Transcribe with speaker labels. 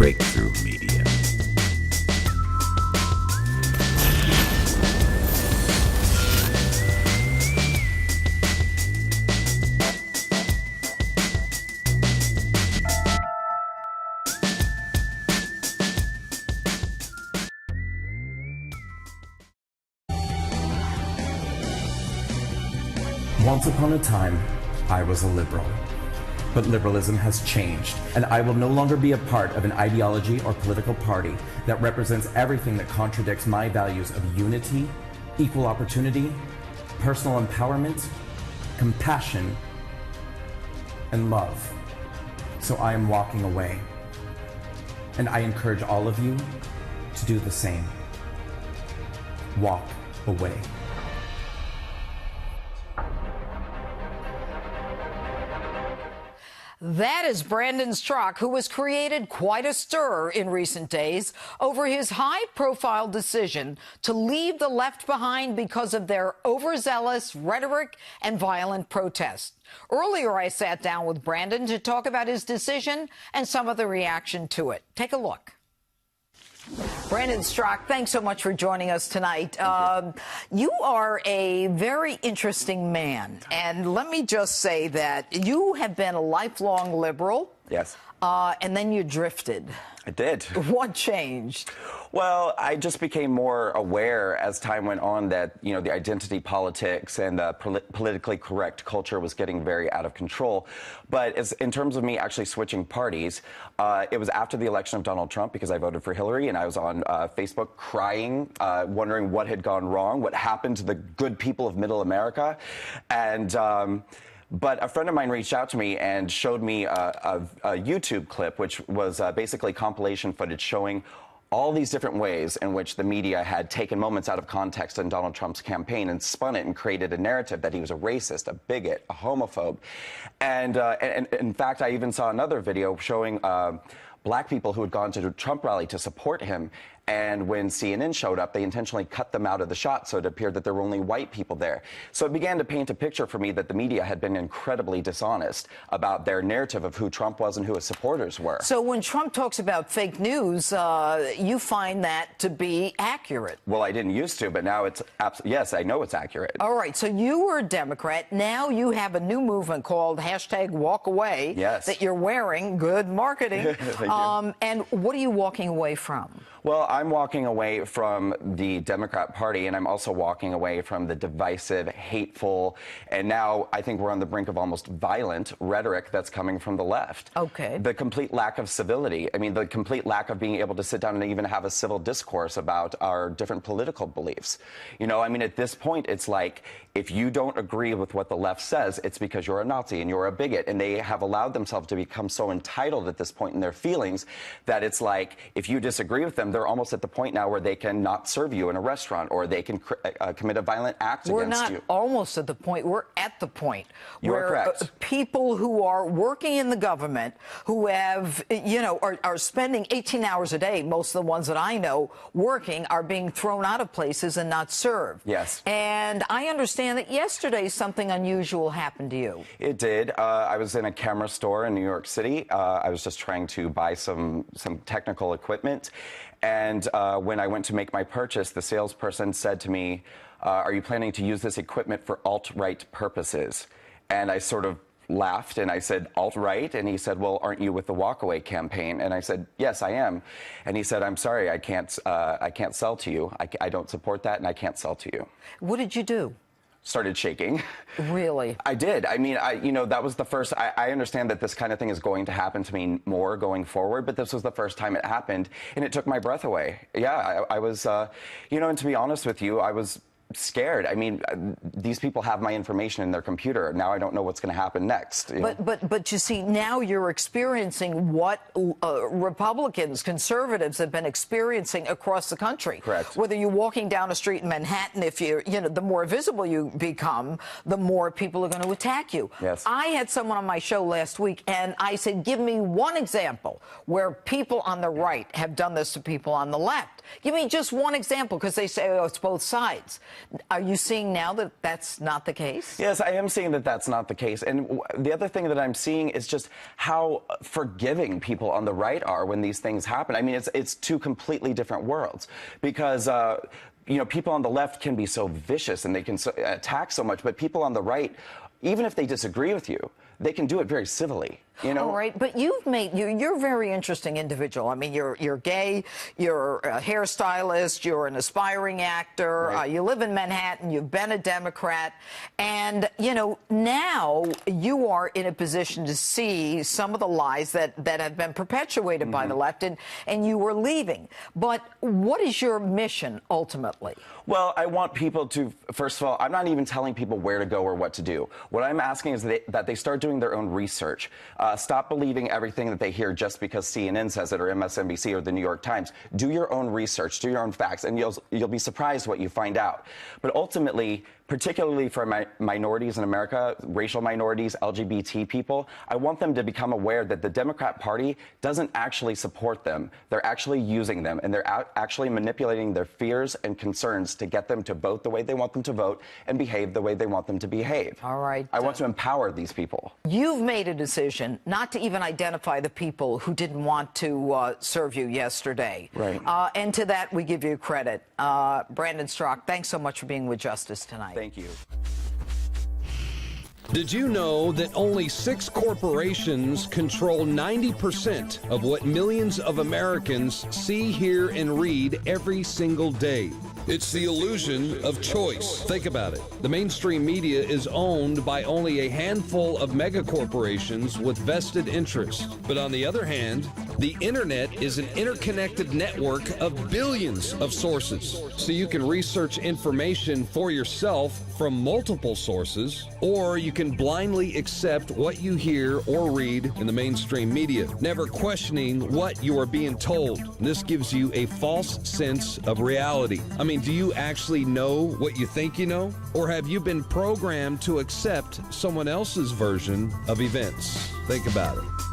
Speaker 1: Breakthrough Media.
Speaker 2: Once upon a time, I was a liberal. But liberalism has changed, and I will no longer be a part of an ideology or political party that represents everything that contradicts my values of unity, equal opportunity, personal empowerment, compassion, and love. So I am walking away. And I encourage all of you to do the same. Walk away.
Speaker 3: That is Brandon Straka, who has created quite a stir in recent days over his high-profile decision to leave the left behind because of their overzealous rhetoric and violent protest. Earlier, I sat down with Brandon to talk about his decision and some of the reaction to it. Take a look. Brandon Straka, thanks so much for joining us tonight. You are a very interesting man. And let me just say that you have been a lifelong liberal.
Speaker 4: Yes.
Speaker 3: And then you drifted.
Speaker 4: I did.
Speaker 3: What changed?
Speaker 4: Well, I just became more aware as time went on that, you know, the identity politics and the politically correct culture was getting very out of control. But in terms of me actually switching parties, it was after the election of Donald Trump because I voted for Hillary, and I was on Facebook crying, wondering what had gone wrong, what happened to the good people of Middle America. And but a friend of mine reached out to me and showed me a YouTube clip, which was basically compilation footage showing all these different ways in which the media had taken moments out of context in Donald Trump's campaign and spun it and created a narrative that he was a racist, a bigot, a homophobe. And in fact, I even saw another video showing black people who had gone to the Trump rally to support him. And when CNN showed up, they intentionally cut them out of the shot, so it appeared that there were only white people there. So it began to paint a picture for me that the media had been incredibly dishonest about their narrative of who Trump was and who his supporters were.
Speaker 3: So when Trump talks about fake news, you find that to be accurate?
Speaker 4: Well, I didn't used to, but now it's absolutely, yes, I know it's accurate.
Speaker 3: All right, so you were a Democrat. Now you have a new movement called #WalkAway.
Speaker 4: Yes.
Speaker 3: That you're wearing. Good marketing.
Speaker 4: Thank you.
Speaker 3: And what are you walking away from?
Speaker 4: Well, I'm walking away from the Democrat Party, and I'm also walking away from the divisive, hateful, and now I think we're on the brink of almost violent rhetoric that's coming from the left.
Speaker 3: Okay.
Speaker 4: The complete lack of civility. I mean, the complete lack of being able to sit down and even have a civil discourse about our different political beliefs. You know, I mean, at this point, it's like, if you don't agree with what the left says, it's because you're a Nazi and you're a bigot. And they have allowed themselves to become so entitled at this point in their feelings that it's like, if you disagree with them, they're almost at the point now where they can not serve you in a restaurant, or they can commit a violent act against you.
Speaker 3: We're not almost at the point. We're at the point
Speaker 4: You are
Speaker 3: where
Speaker 4: correct.
Speaker 3: People who are working in the government, who have, you know, are spending 18 hours a day, most of the ones that I know working, are being thrown out of places and not served.
Speaker 4: Yes.
Speaker 3: And I understand that yesterday something unusual happened to you.
Speaker 4: It did. I was in a camera store in New York City. I was just trying to buy some technical equipment. And when I went to make my purchase, the salesperson said to me, are you planning to use this equipment for alt-right purposes? And I sort of laughed and I said, alt-right? And he said, well, aren't you with the Walkaway campaign? And I said, yes, I am. And he said, I'm sorry, I can't sell to you. I don't support that, and I can't sell to you.
Speaker 3: What did you do?
Speaker 4: Started shaking.
Speaker 3: Really?
Speaker 4: I did. I mean, you know, that was the first. I understand that this kind of thing is going to happen to me more going forward, but this was the first time it happened, and it took my breath away. Yeah, I was, you know, and to be honest with you, I was scared. I mean, these people have my information in their computer. Now I don't know what's going to happen next.
Speaker 3: But you see, now you're experiencing what Republicans, conservatives have been experiencing across the country.
Speaker 4: Correct.
Speaker 3: Whether you're walking down a street in Manhattan, if you know, the more visible you become, the more people are going to attack you.
Speaker 4: Yes.
Speaker 3: I had someone on my show last week, and I said, give me one example where people on the right have done this to people on the left. Give me just one example, because they say, oh, it's both sides. Are you seeing now that that's not the case?
Speaker 4: Yes, I am seeing that that's not the case. And the other thing that I'm seeing is just how forgiving people on the right are when these things happen. I mean, it's two completely different worlds, because you know, people on the left can be so vicious and they can attack so much, but people on the right, even if they disagree with you, they can do it very civilly. You know?
Speaker 3: All right, but you're a very interesting individual. I mean, you're gay, you're a hairstylist, you're an aspiring actor,
Speaker 4: Right.
Speaker 3: You live in Manhattan, you've been a Democrat, and, you know, now you are in a position to see some of the lies that have been perpetuated by the left, and you were leaving. But what is your mission, ultimately?
Speaker 4: Well, I want people to, first of all, I'm not even telling people where to go or what to do. What I'm asking is that they start doing their own research. Stop believing everything that they hear just because CNN says it or MSNBC or the New York Times. Do your own research, do your own facts, and you'll be surprised what you find out. But ultimately, particularly for minorities in America, racial minorities, LGBT people, I want them to become aware that the Democrat Party doesn't actually support them. They're actually using them, and they're actually manipulating their fears and concerns to get them to vote the way they want them to vote and behave the way they want them to behave.
Speaker 3: All right.
Speaker 4: I want to empower these people.
Speaker 3: You've made a decision not to even identify the people who didn't want to serve you yesterday.
Speaker 4: Right.
Speaker 3: And to that, we give you credit. Brandon Straka, thanks so much for being with Justice tonight.
Speaker 4: Thank you.
Speaker 1: Did you know that only 6 corporations control 90% of what millions of Americans see, hear, and read every single day? It's the illusion of choice. Think about it. The mainstream media is owned by only a handful of megacorporations with vested interests. But on the other hand, the internet is an interconnected network of billions of sources. So you can research information for yourself from multiple sources, or you can blindly accept what you hear or read in the mainstream media, never questioning what you are being told. This gives you a false sense of reality. I mean, do you actually know what you think you know? Or have you been programmed to accept someone else's version of events? Think about it.